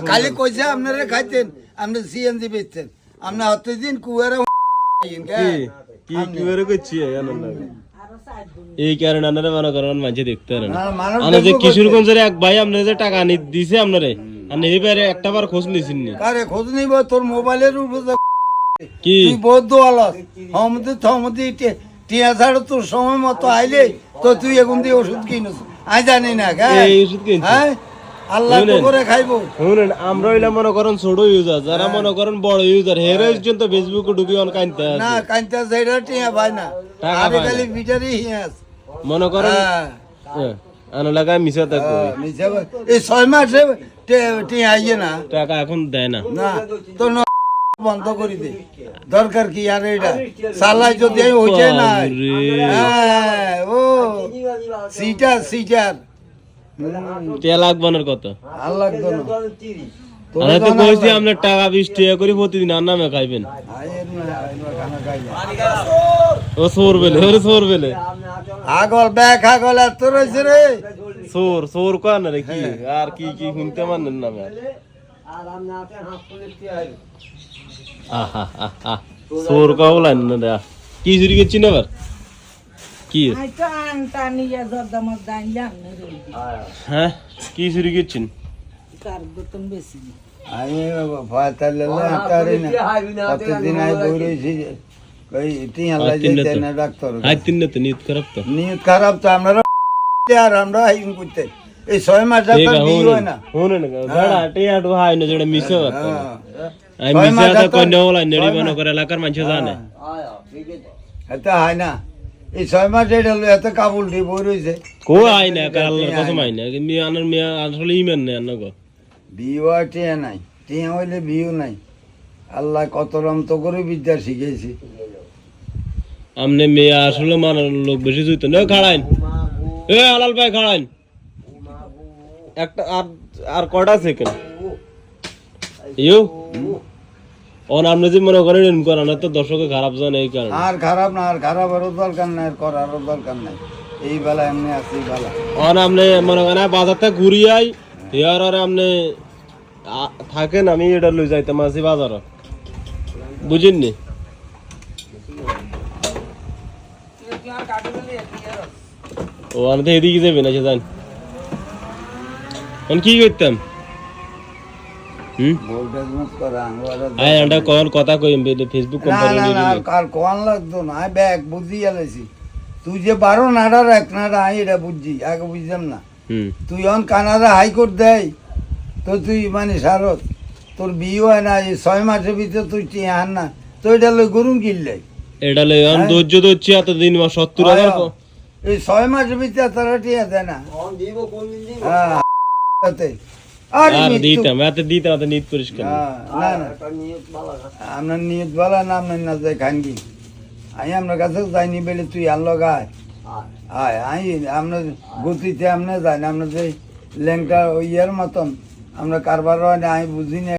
খালি কইছে আপনারা খাইতেন, আপনি সিএনজি বেচতেন, আপনি হতে দিন কুয়ারে এই কারণে আপনারা মনে করেন মাঝে দেখতে পারেন যে কিশোরগঞ্জের এক ভাই আপনার যে টাকা দিছে আপনারে এইবারে একটা বার খোঁজ নিয়েছেন নি? আরে খোঁজ নিব তোর মোবাইলের উপর কি তুই বহুত দোয়ালাস হমতে থমতে টিয়া ছাড়া তোর সময় মতো আইলে তো তুই এখন দিয়ে ওষুধ কিনছ আই জানি না এই ওষুধ কিনছি হ্যাঁ আল্লাহ তো করে খাইবো। শুনেন আমরা হইলাম মনে করেন ছোট ইউজার, যারা মনে করেন বড় ইউজার হেরে পর্যন্ত ফেসবুকে ঢুকি অন কাইনতে না কাইনতে যাইরা টিয়া ভাই না টাকা আরে পায় না। খালি বিটারি হিয়াস মনে করেন আনা লাগায় মিশা থাকো এই 6 মাসে টিয়া আইয়ে না টাকা এখন দেয় না। না তো বন্ধ করে দে দরকার কি আর এটা সালাই যদি হইছে না হ্যাঁ ও সিটার তে লাগবানের কত আল্লাহ লাগতো না আমি তো কইছি আপনার টাকা 20 টাকা করে প্রতিদিন আর নামে খাইবেন। ও সোর বেলে আগল ব্যাগ আগল এত রয়েছে রে সোর কয় না রে কি আর কি শুনতে মানেন না আর আহা আহা সোর কাও লাইন না দা কি চুরি করছিস না আবার কি হ্যাঁ কি চুরি করছিস? আমি ভয় তাহলে প্রতিদিন আই বইছি ডাক্তার নিয়ত খারাপ তো নিয়ত খারাপ তো আমরা আর আমরা হাইকিং করতে এই 6 মাস হয় না শুনে না গাড়া টিয়াটো হাই না যেটা মিস হতো আমি মিস হতো কোন ওলা নেড়ি মনে করে এলাকার মানুষ জানে এটা হয় না এই 6 মাস এটা এত কাবুল দি বই রইছে কো আই না আল্লাহর কসম আই না মি আনার মি আসলে ইমান নেই না গো বিওয়া টিয়া নাই টিয়া হইলে বিও নাই আল্লাহ কত রম তো করে বিদ্যা শিখেছি আমনে মেয়ে আসলে মানার লোক বেশি জুইত না খাড়াইন এ আলাল ভাই খাড়াইন একটা আর কটা সেকেন্ড ইউ অন আপনি যে মনে করেন এরকম করেন তো দর্শকে খারাপ জানে এই কারণে আর খারাপ না আর খারাপ আরও দরকার নাই আর করারও দরকার নাই এই বেলা এমনি আছে এই বেলা অন আপনি মনে করেন বাজার থেকে ঘুরি আই ইয়ার আর আপনি থাকেন আমি এটা লই যাইতাম আছি বাজার বুঝেননি ও আমি তো এদিকে যাবেন আচ্ছা জান কি করতাম কথা কই ফেসবুক কোম্পানি আর কোন লাগতো না ব্যাগ বুঝি আলাইছি তুই যে 12 নাড়ার এক নাড়া আই এটা বুঝছি আগে বুঝলাম না তুই অন কানাডা হাইকোর্ট দেয় তো তুই মানে সারত তোর বিয়ে হয় না এই 6 মাসের ভিতরে তুই টিয়া আন না তো এটা লই গরুম কিনলে এটা লই অন ধৈর্য ধরছি এতদিন 70,000 এই 6 মাসের ভিতরে তারা টিয়া দেয় না দিব কোন দিন দিব হ্যাঁ আর দিতাম এত নিত পরিষ্কার না না আপনার নিয়ত বলা না আপনার না যাই খানগি আমি আপনার কাছে যাইনি বলে তুই আনলো গায় আয় আমি আপনার গতিতে আপনি যাই না আপনার যে ল্যাংটা ওই ইয়ের মতন আমরা কারবার হয় না আমি বুঝি না